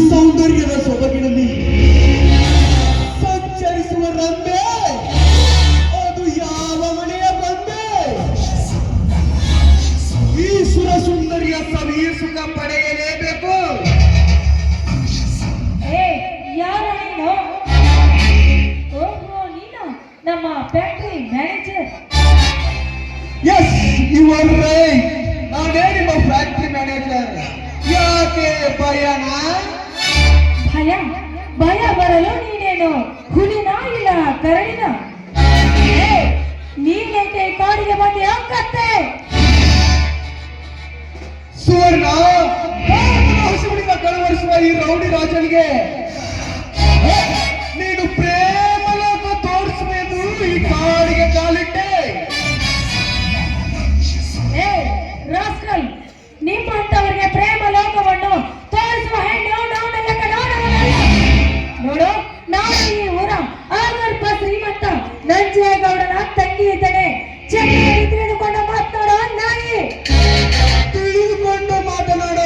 ಸೌಂದರ್ಯದ ಸೊಬಗಿನಲ್ಲಿ ಸಂಚರಿಸುವ ರಂಬೆ ಅದು ಯಾವ ಮನೆಯ ಬಂದೆ? ಈ ಸುರ ಸುಂದರಿಯ ಸವಿಯ ಸುಖ ಪಡೆಯಲೇಬೇಕು. ಯಾರು ನೀನು? ಓಹೋ, ನೀನು ನಮ್ಮ factory manager. Yes, you are right. ನಾನೇ ನಿಮ್ಮ ಫ್ಯಾಕ್ಟರಿ ಮ್ಯಾನೇಜರ್. ಯಾಕೆ ಭಯನಾ? ಭಯ ಬರಲು ನೀನೇನು ಹುಲಿನ ಇಲ್ಲ ಕರಡಿನ? ನೀನೇಕೆ ಕಾಡಿಗೆ ಬಂದೆ ಅಕ್ಕತ್ತೆ? ಸುವರ್ಣ, ಹಸುವಿನಿಂದ ಕಳವರಿಸುವ ಈ ರೌಡಿ ರಾಜನಿಗೆ ನೀನು ಪ್ರೇಮ ಲೋಕ ತೋರಿಸಬೇಕು. ಈ ಕಾಡಿಗೆ ಕಾಲಿಟ್ಟೆ. ರಾಸ್ಕಲ್, ನಿಮ್ಮಂತವರಿಗೆ ಪ್ರೇಮ ಲೋಕವನ್ನು ತೋರಿಸುವ ಹೆಣ್ಣು ನೋಡು. ನಾನು ಈ ಊರ ಆಗರ್ಭ ಶ್ರೀಮಂತ ನಂಜೇಗೌಡನ ತಂಗಿ ಇದ್ದೇನೆ. ಚೆನ್ನಾಗಿ ತಿಳಿದುಕೊಂಡು ಮಾತನಾಡೋ ನಾಯಿ. ತಿಳಿದುಕೊಂಡು ಮಾತನಾಡ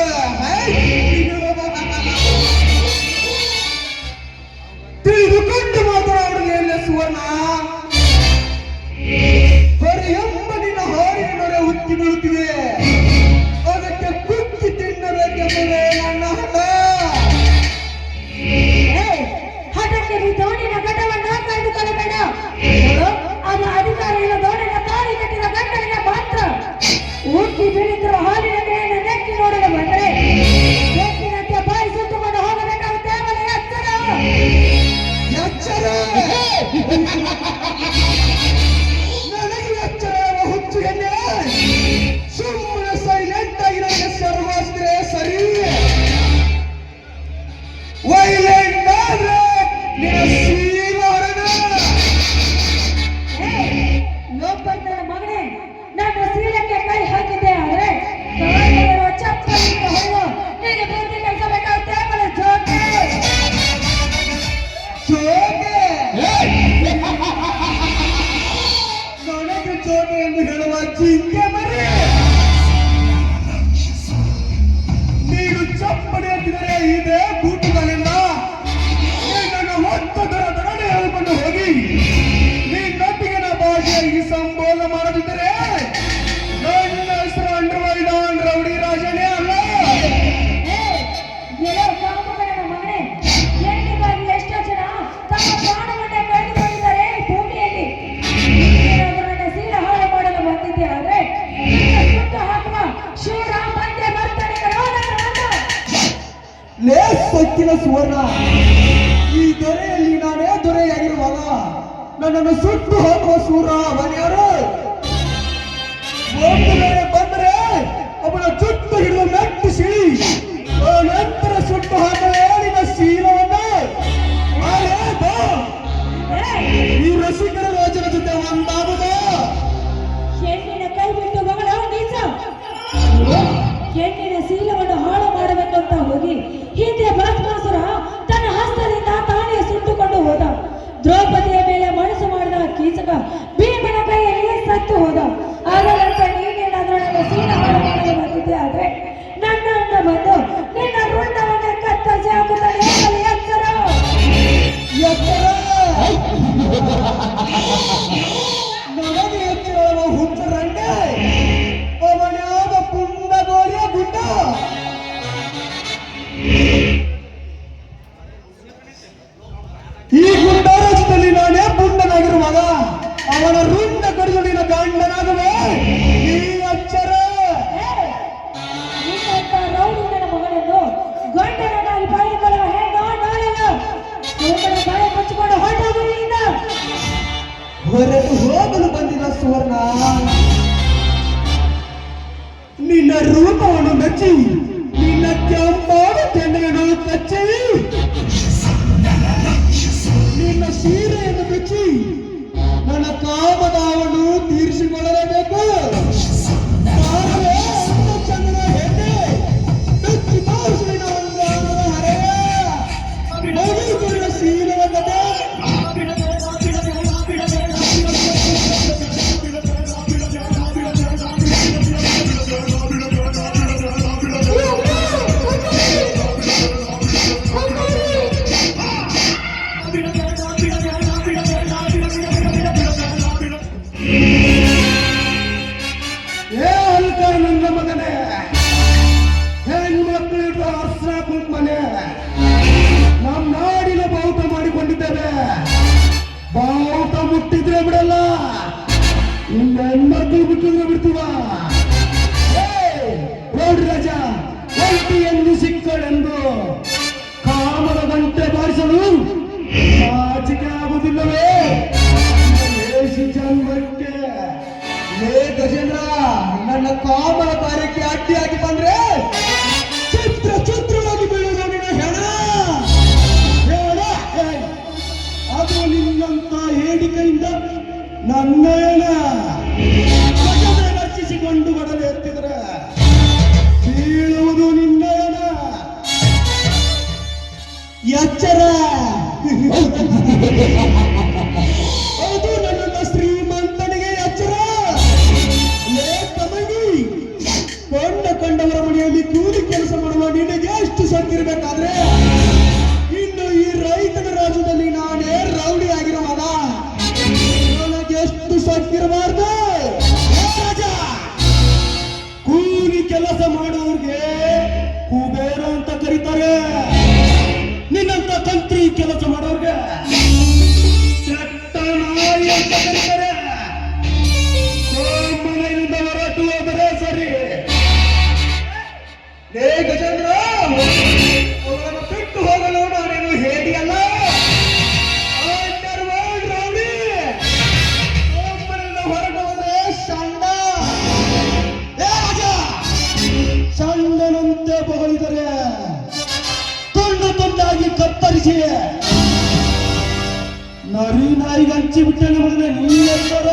ತಿಳಿದುಕೊಂಡು ಮಾತನಾಡುವುದಿಲ್ಲ ಸುವರ್ಣ. ಹೊರೆಯೆಂಬ ನಿನ್ನ ಹಾರಿನ ನೊರೆ ಉಕ್ಕಿ ಬೀಳುತ್ತಿದೆ. ಅದಕ್ಕೆ ಕುಕ್ಕಿ ತಿನ್ನಬೇಕೆಂಬುದೇ ನನ್ನ ಹಠ. ಹಠಕ್ಕೆ ದೋಣಿನ ಘಟವನ್ನು ಕಾಯ್ದುಕೊಳ್ಳಬೇಡ. ಅದು ಅಧಿಕಾರ ಇಲ್ಲ. ದೋಣಿನ ತಾಳಿ ಕಟ್ಟಿದ ಗಂಡನಿಗೆ ಮಾತ್ರ. ಉಕ್ಕಿ ಬೀಳುತ್ತಿರುವ ಹಾಲಿನ ಮೇಲೆ ನೆಕ್ಕಿ ನೋಡಲು ಬಂದರೆ ನೆಕ್ಕಿನಂತೆ ಬಾಯಿ ಸುತ್ತುಕೊಂಡು ಹೋಗಬೇಕಾಗುತ್ತೆ. ಆಮೇಲೆ ಎಚ್ಚರ ನನಗೆ ಎಚ್ಚರ ಹುಚ್ಚುಗನ್ನೆ. ಸುಮ್ಮನೆ ಸೈಲೆಂಟ್ ಆಗಿ ನನಗೆ ಸರ್ವಸ್ತ್ರೇ ಸರಿ. ವೈಲೆಂಟ್ ಆದ್ರೆ ಲೋಪಂತನ ಮಗನೇ, ನನ್ನ ಸೀಳಕ್ಕೆ ಕೈ ಹಾಕಿದ್ದೆ ಆದ್ರೆ ಚಪ್ಪಲಿಂದ ಹೊಡೆದು ನಿನಗೆ ಬುದ್ಧಿ ಕಲಿಸಬೇಕಾಗುತ್ತೆ. ಆಮೇಲೆ ಜೋಕೆ ನನಗೆ ಚೋಟೆ ಎಂದು ಹೇಳುವ ಜಿಂಕೆ ಮರಿ. ನೀನು ಚಪ್ಪಡಿ ಎತ್ತಿದರೆ ಇದೆ ಬೂಟುಗಳಿಂದ ನಿನ್ನನ್ನು ಒತ್ತು ದೊಡ್ಡ ಹೇಳಿಕೊಂಡು ಹೋಗಿ ನಿನ್ನೊಟ್ಟಿಗಿನ ಭಾಷೆ ಈ ಸಂಬೋಧ ಮಾಡದಿದ್ದರೆ ನನ್ನ ಹೆಸರು ಅಂಡರ್ವೈಡಾನ್ ರೌಡಿ ರಾಜನೇ ಅಲ್ಲ. ಮಗನೇ, ಹೆಣ್ಣಿಗಾಗಿ ಎಷ್ಟೋ ಜನ ತಮ್ಮ ಪ್ರಾಣವನ್ನೇ ಕಳೆದುಕೊಂಡಿದ್ದಾರೆ ಈ ಭೂಮಿಯಲ್ಲಿ. ನನ್ನ ಸೀಲ ಹಾಳು ಮಾಡಲು ಬಂದಿದ್ದೆ ಆದ್ರೆ ಸುಟ್ಟು ಹಾಕುವ ಶೂರ ಬಂದೆ ಬರ್ತಾನೆ. ಲೇ ಸೊಕ್ಕಿನ ಸುವರ್ಣ, ಈ ದೊರೆಯಲ್ಲಿ ನಾನೇ ದೊರೆಯಾಗಿರುವಾಗ ನನ್ನನ್ನು ಸುಟ್ಟು ಹಾಕುವ ಸೂರ ಅವನ್ಯಾರು? ಒಂದು ವೇಳೆ ಬಂದರೆ ಅವನ ಚುಟ್ಟು ಹಿಡಿದು ಮೆಟ್ಟಿಸಿ ನಂತರ ಸುಟ್ಟು ಹಾಕಲೇ ನಿನ್ನ ಶೀಲವನ್ನ. ಈ ರಸಿಕರ ರಾಜನ ಜೊತೆ ಒಂದಾಗುದ. ಹೆಣ್ಣಿನ ಕೈ ಬಿಟ್ಟು ಮಗಳ ನೀಚ. ಹೆಣ್ಣಿನ ಶೀಲವನ್ನು ಹಾಳು ಮಾಡಬೇಕು ಅಂತ ಹೋಗಿ ಹಿಂದೆ ಭಸ್ಮಾಸುರ ತನ್ನ ಹಸ್ತದಿಂದ ತಾನೇ ಸುಟ್ಟುಕೊಂಡು ಹೋದ. ದ್ರೌಪದಿಯ ಮೇಲೆ ಮನಸ್ಸು ಮಾಡಿದ ಕೀಚಕ ಭೀಮನ ಕೈಯಲ್ಲಿ ಸತ್ತು ಹೋದ. ಅದರಂತೆ ನೀನೇ ಹಚ್ಚಿ ನಿನ್ನ ಕೆಂಪಾದ ತೆನೆಯನ್ನು ಕಚ್ಚಿ ನಿನ್ನ ಸೀರೆಯನ್ನು ಬಿಚ್ಚಿ ನನ್ನ ಕಾಮದಾವನ್ನು ತೀರಿಸಿಕೊಳ್ಳಲೇಬೇಕು. ಕಾರವೇ ಅಂದ ಚಂದನ ಹೆಣ್ಣೆ, ಬೆಚ್ಚಿ ತೋರಿಸಿದ ಅಂಗಾರದ ಹರೆಯ, ಮಗುವಿನ ಸೀರೆಯ ಕಥೆ. ಏ ಅಲ್ಕ ನನ್ನ ಮಗನೇ, ಹೆಣ್ಮಕ್ಳಿಟ್ಟು ಅಸ್ತ್ರ ಕುಂಕುಮನೆ ನಮ್ಮ ನಾಡಿನ ಬಾವುಟ ಮಾಡಿಕೊಂಡಿದ್ದೇವೆ. ಬಾವುಟ ಮುಟ್ಟಿದ್ರೆ ಬಿಡಲ್ಲ, ನಿನ್ನ ಹೆಣ್ಮಕ್ಳು ಬಿಟ್ಟಿದ್ರೆ ಬಿಡ್ತೀವ. ನೋಡ್ರಿ ರಾಜ, ಎಂದು ಸಿಕ್ಕಳೆಂದು ಕಾಮದ ಗಂಟೆ ಬಾರಿಸಲು ನಾಚಿಕೆ ಆಗುವುದಿಲ್ಲವೇ ದೇಶಿ ಜನ್ಮಕ್ಕೆ? ಲೇ ಗಜೇಂದ್ರ, ನನ್ನ ಕಾಮನ ಕಾರ್ಯಕ್ಕೆ ಅಡ್ಡಿಯಾಗಿ ಬಂದ್ರೆ ಚಿತ್ರ ಚಿತ್ರವಾಗಿ ಬೀಳುವುದು ನಿನ್ನ ಹೆಣ. ಅದು ನಿನ್ನಂತ ಹೇಳಿಕೆಯಿಂದ ನನ್ನ ಹೆಣ ರಚಿಸಿಕೊಂಡು ಬಡಲು ಎತ್ತಿದ್ರೆ ಬೀಳುವುದು ನಿನ್ನ ಹೆಣ. ಎಚ್ಚರ, ಅದು ನನ್ನ ಶ್ರೀಮಂತನಿಗೆ ಎಚ್ಚರ. ಕಂಡವರ ಮನೆಯಲ್ಲಿ ಕೂಲಿ ಕೆಲಸ ಮಾಡುವ ನಿನಗೆ ಎಷ್ಟು ಸಕ್ಕಿರ್ಬೇಕಾದ್ರೆ ಇನ್ನು ಈ ರೈತನ ರಾಜ್ಯದಲ್ಲಿ ನಾನೇ ರೌಡಿ ಆಗಿರುವಾಗ ನನಗೆ ಎಷ್ಟು ಸಕ್ಕಿರಬಾರ್ದು? ರಾಜ, ಕೂಲಿ ಕೆಲಸ ಮಾಡುವವ್ರಿಗೆ ಕುಬೇರ ಅಂತ ಕರೀತಾರೆ. ನಿನ್ನಂತ ತಂತ್ರಿ ಕೆಲಸ ಮಾಡೋರ್ಗೆ ಚಟ್ಟ ನಾಯಿ ಅಂತ ಕರೀತಾರೆ. ಮನೆಯಿಂದ ಹೊರಟು ಹೋದರೆ ಸರಿ. ಲೇ ಗಜೇಂದ್ರ, ಅವರನ್ನು ಬಿಟ್ಟು ಹೋಗಲು ನಾನೇನು ಹೇಡಿಯಲ್ಲ. ರೌಡಿ ಒಬ್ಬರಿಂದ ಹೊರಟು ಹೋದ್ರೆ ಸಣ್ಣ. ಏ ರಾಜ, ಸಣ್ಣನಂತೆ ಬಗಳಿದರೆ ತುಂಡು ತುಂಡಾಗಿ ಕತ್ತರಿಸಿ ನರಿ ನಾಯಿಗೆ ಹಂಚಿ ಬಿಟ್ಟೆ ಮಗನೇ ನೀನೆಲ್ಲರ.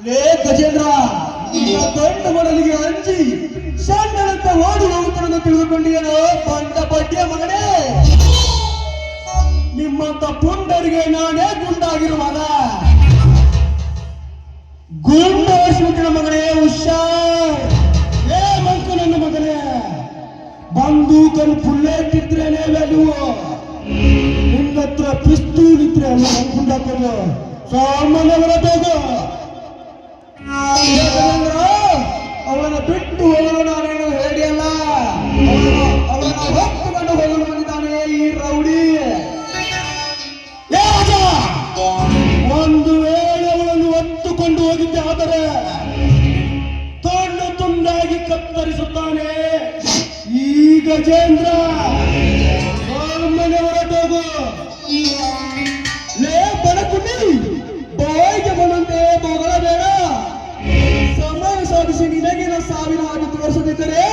ಲೇ ಗಜೇಂದ್ರ, ಗಂಡು ಮಡಲಿಗೆ ಹಂಚಿ ಸಣ್ಣನಂತೆ ಓಡಿ ಹೋಗುತ್ತಾನೆ ತಿಳಿದುಕೊಂಡಿಯೇನೋ ಬಂದ ಬಡ್ಡಿಯ ಮಗನೇ. ನಿಮ್ಮಂತ ಪುಂಡರಿಗೆ ನಾನೇ ಗುಂಡಾಗಿರುವಾಗ ಗುಂಡು ಓಡಿಸಿಬಿಟ್ಟಿನ ಮಗನೇ ಹುಷಾರ್. ಏ ಮಂಕು ನನ್ನ ಮಗನೇ, ಬಂದೂಕನ್ನು ಬುಲ್ಲೆಟ್ ಇದ್ರೇನೆ ವ್ಯಾಲ್ಯೂ. ನಿನ್ನ ಹತ್ರ ಪಿಸ್ತೂಲ್ ಇದ್ರೆ ಅಲ್ಲ ಗುಂಡಾಕೋದು. ಸಾಮಾನ್ಯ ಹೊರಟೋಗು. ಅವಳನ್ನು ಬಿಟ್ಟು ಹೋಗಲು ನಾನೇನು ಹೇಳಿಯಲ್ಲ. ಅವಳನ್ನು ಹೊತ್ತುಕೊಂಡು ಹೋಗಲು ಬಂದಿದ್ದಾನೆ ಈ ರೌಡಿ. ಒಂದು ವೇಳೆ ಅವಳನ್ನು ಹೊತ್ತುಕೊಂಡು ಹೋಗಿದ್ದೆ ಆದರೆ ತುಂಡು ತುಂಡಾಗಿ ಕತ್ತರಿಸುತ್ತಾನೆ ಈ ಗಜೇಂದ್ರ. ಮನೆ ಹೊರಟೋಗು. ಲೇ ಬಡಕುಂಡಿ, ಬಾಯಿಗೆ ಬಂದಂತೆ ಬೊಗಳಬೇಡ. ಸಮಯ ಸಾಧಿಸಿ ನಿನಗಿನ ಸಾವಿನ ಹಾಗೆ ತೋರಿಸದಿದ್ದರೆ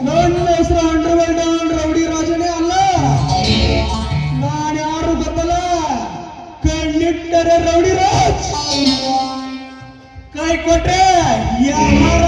ನನ್ನ ಹೆಸರು ಅಂಡರ್ವರ್ಲ್ಡ್ ರೌಡಿ ರಾಜನೇ ಅಲ್ಲ. ನಾನ್ಯಾರು ಗೊತ್ತಲ್ಲ, ಕಣ್ಣಿಟ್ಟರೆ ರೌಡಿ ರಾಜ್, ಕೈ ಕೊಟ್ರೆ ಯಾರ